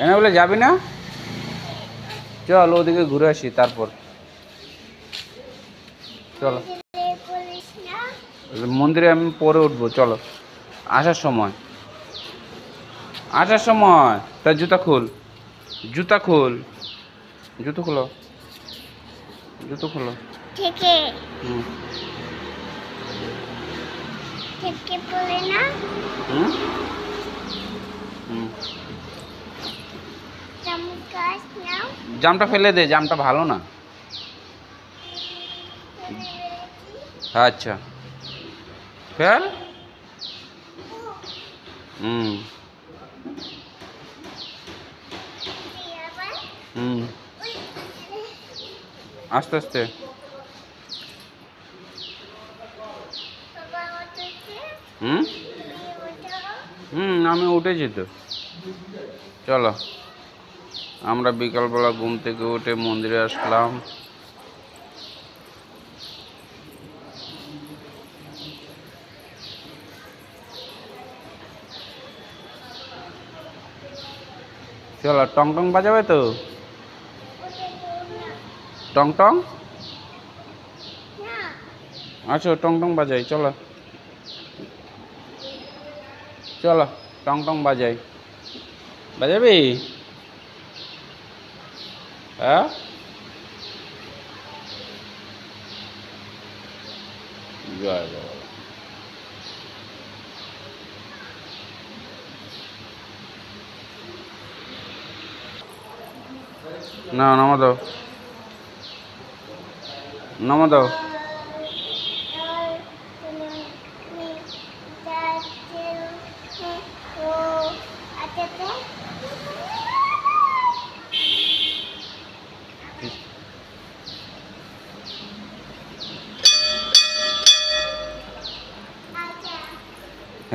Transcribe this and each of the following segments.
এনে বলে যাবি না? চল ওদিকে ঘুরে আসি তারপর। চলো মন্দিরে আমি পরে উঠবো। চলো আসার সময় তার জুতা খুল, জুতো খুলো, জুতো খুলো। হুম হুম হুম জামটা ফেলে দে, জামটা ভালো না। আচ্ছা ফেল। হুম হুম আস্তে আস্তে। হুম হুম আমি উঠেছি তো। চলো আমরা বিকালবেলা ঘুম থেকে উঠে মন্দিরে আসলাম। চলো টং টং বাজাবে তো? টং টং আচ্ছা টং টং বাজাই। চলো চলো টং টং বাজাই। বাজাবি? হ্যাঁ জয় বাবা। না নামা দাও, নামা দাও।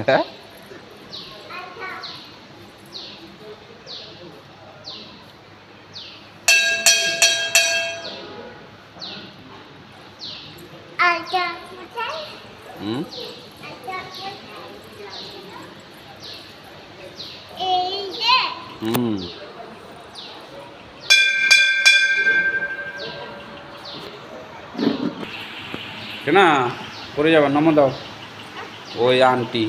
হ্যাঁ হুম হুম কেনা পড়ে যাবে, নামা দাও। ওই আন্টি,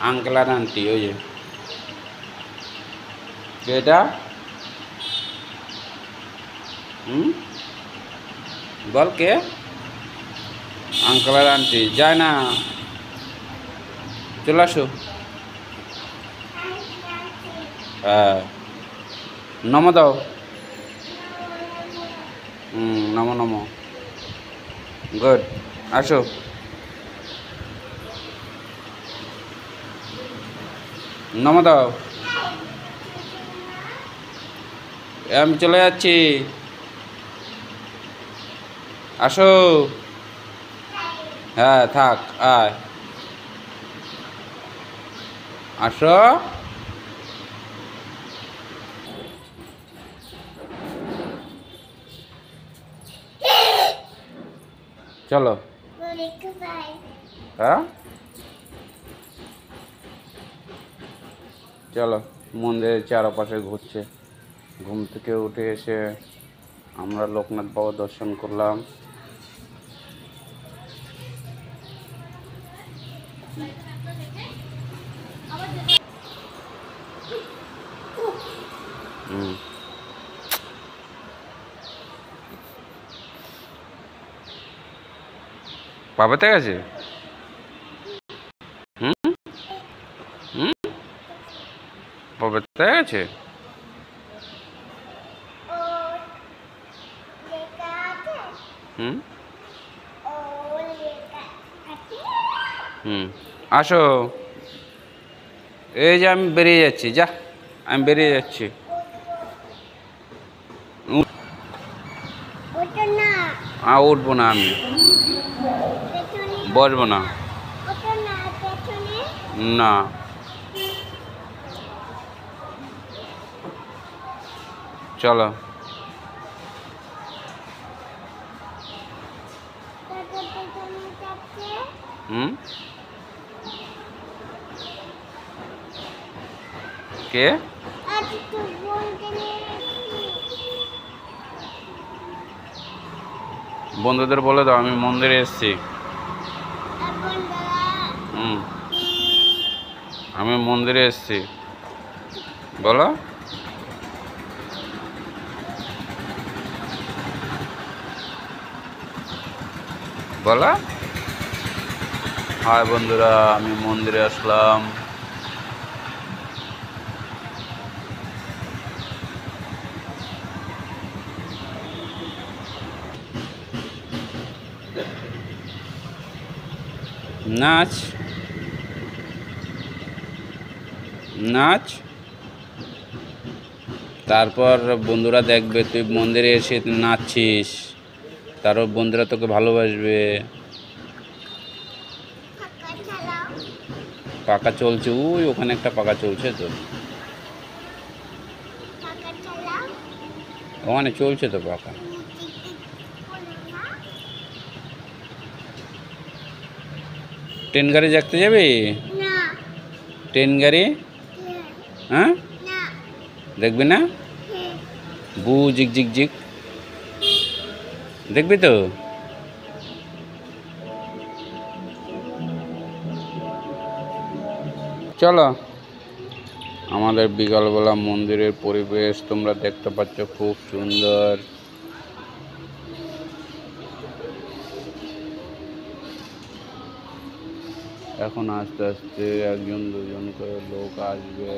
আঙ্কেল আর আন্টি, ওই যে এটা। হুম বল কে? আঙ্কেল আর আন্টি যায় না, চলে আসো। হ্যাঁ নামা দাও। নামো নামো, গুড। আসো নামা দাও। আমি চলে যাচ্ছি, আসো। হ্যাঁ থাক, আয় আসো। চলো। হ্যাঁ চলো মন্দিরের চারপাশে ঘুরছে। ঘুম থেকে উঠে এসে আমরা লোকনাথ বাবা দর্শন করলাম। বাবাতে গেছে? হুম হুম বাবাতে গেছে? হুম হুম আসো। এই যে আমি বেরিয়ে যাচ্ছি, যা আমি বেরিয়ে যাচ্ছি। উঠবো না, আমি বসবো না। না চলো। হুম কে? বন্ধুদের বলে দাও আমি মন্দিরে এসেছি। আমি মন্দিরে এসেছি বলো। বলো হাই বন্ধুরা, আমি মন্দিরে আসলাম। নাচ নাচ, তারপর বন্ধুরা দেখবে তুই মন্দিরে এসে নাচছিস, তারপর বন্ধুরা তোকে ভালোবাসবে। পাখা চলছে, ওই ওখানে একটা পাখা চলছে তো, ওখানে চলছে তো পাখা। ট্রেন গাড়ি দেখতে যাবি? ট্রেন গাড়ি? হ্যাঁ দেখবি না? বু জিক জিক জিক দেখবি তো? চলো, আমাদের বিকালবেলা মন্দিরের পরিবেশ তোমরা দেখতে পাচ্ছ, খুব সুন্দর। এখন আস্তে আস্তে একজন দুজন করে লোক আসবে।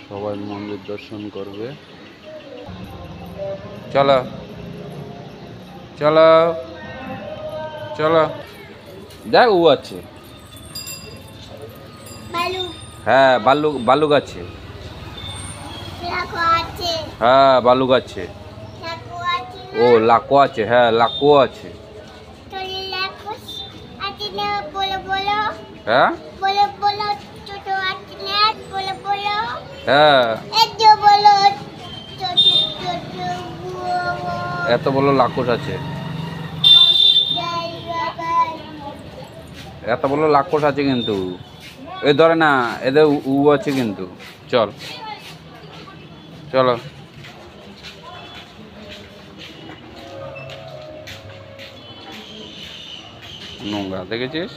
সবাই মন্দির দর্শন করবে। চলো চলো চলো, দেখ ও আছে। হ্যাঁ বালুক আছে। হ্যাঁ বালুক আছে। ও লাকো আছে, হ্যাঁ লাকো আছে। হ্যাঁ হ্যাঁ এত বড় লাকোস আছে, এত বড় লাকোস আছে কিন্তু এ ধরে না, এদের উ আছে কিন্তু। চল চলো, নোংরা দেখেছিস?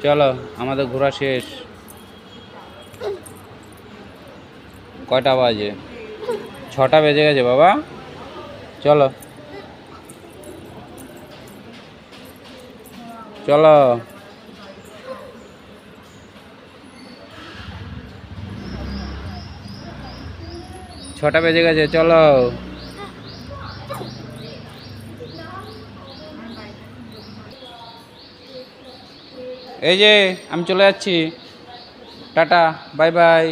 চলো আমাদের ঘোরা শেষ। কয়টা বাজে? 6টা বেজে গেছে বাবা। চলো চলো, 6টা বেজে গেছে, চলো। এই যে আমি চলে যাচ্ছি, tata bye bye,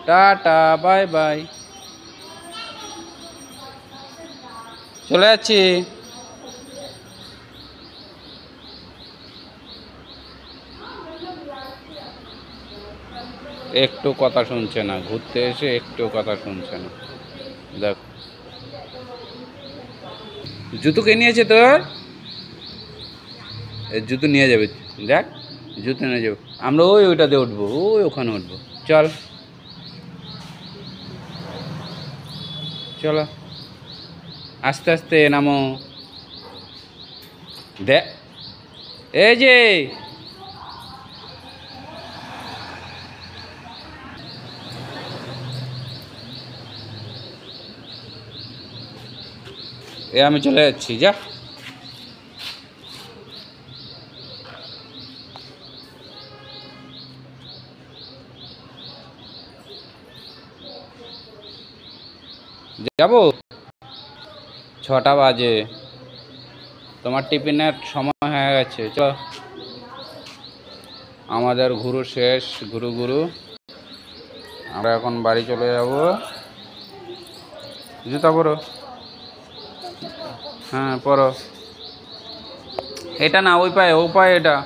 tata bye bye, চলে যাচ্ছি। একটু কথা শুনছে না, ঘুরতে এসে একটু কথা শুনছে না। দেখ জুতো কে নিয়েছে তোর? জুতো নিয়ে যাবে, দেখ জুতো নিয়ে যাবে। আমরা ওইটাতে উঠবো, ওখানে উঠবো। চল চলো, আস্তে আস্তে নামো। দেখ এই যে আমি চলে যাচ্ছি, যা। যাবো, 6টা বাজে, তোমার টিফিনের সময় হয়ে গেছে। চলো, আমাদের ঘুরু শেষ, ঘুরু আমরা এখন বাড়ি চলে যাব। জুতা পরো। হ্যাঁ পড়ো। এটা না, ওই পায়ে, ও পায়ে এটা।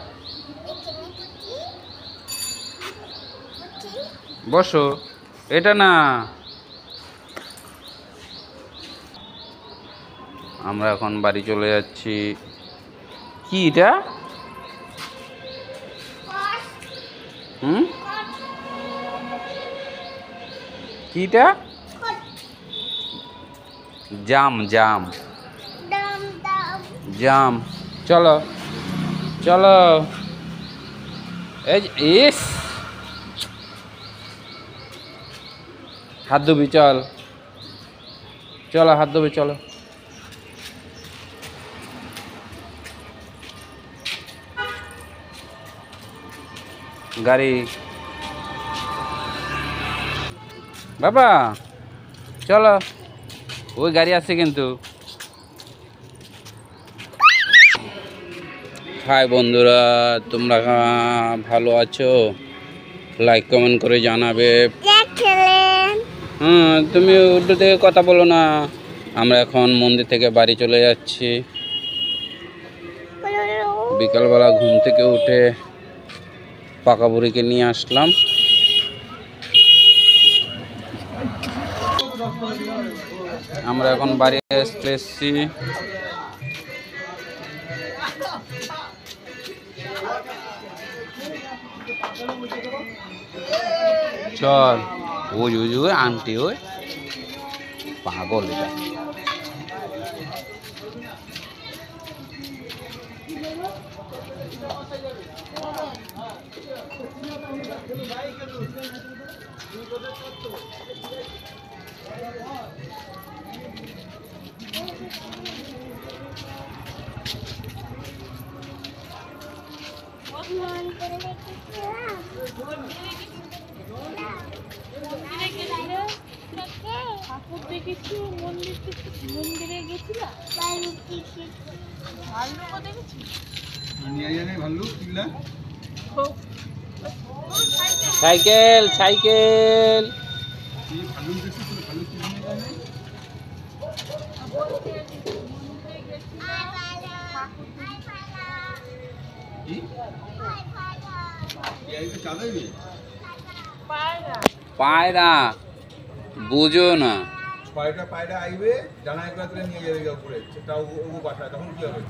বসো। এটা না। আমরা এখন বাড়ি চলে যাচ্ছি। কি এটা? হুম, কি এটা? জাম জাম জাম। চলো চলো। এই ইস, হাত ধুবি, চল চলো, হাত ধুবি, চলো। গাড়ি, বাবা চলো, ওই গাড়ি আসছে কিন্তু। হাই বন্ধুরা, তোমরা ভালো আছো? লাইক কমেন্ট করে জানাবে। হ্যাঁ, তুমি উর্দু থেকে কথা বলো না। আমরা এখন মন্দির থেকে বাড়ি চলে যাচ্ছি। বিকালবেলা ঘুম থেকে উঠে পাকা বুড়িকে নিয়ে আসলাম। আমরা এখন বাড়ি এসেছি। চল, ওই ওই ওই আন্টি, ওই পাগল এটা। মন্দিরে গেছিলাম। ভাল্লুকও দেখেছি। Cycle cycle. পায়রা বুঝো না। পায়রা আইবে জানাই করে নিয়ে যাবে উপরে, সেটা ও বাসায়, তখন কি হবে?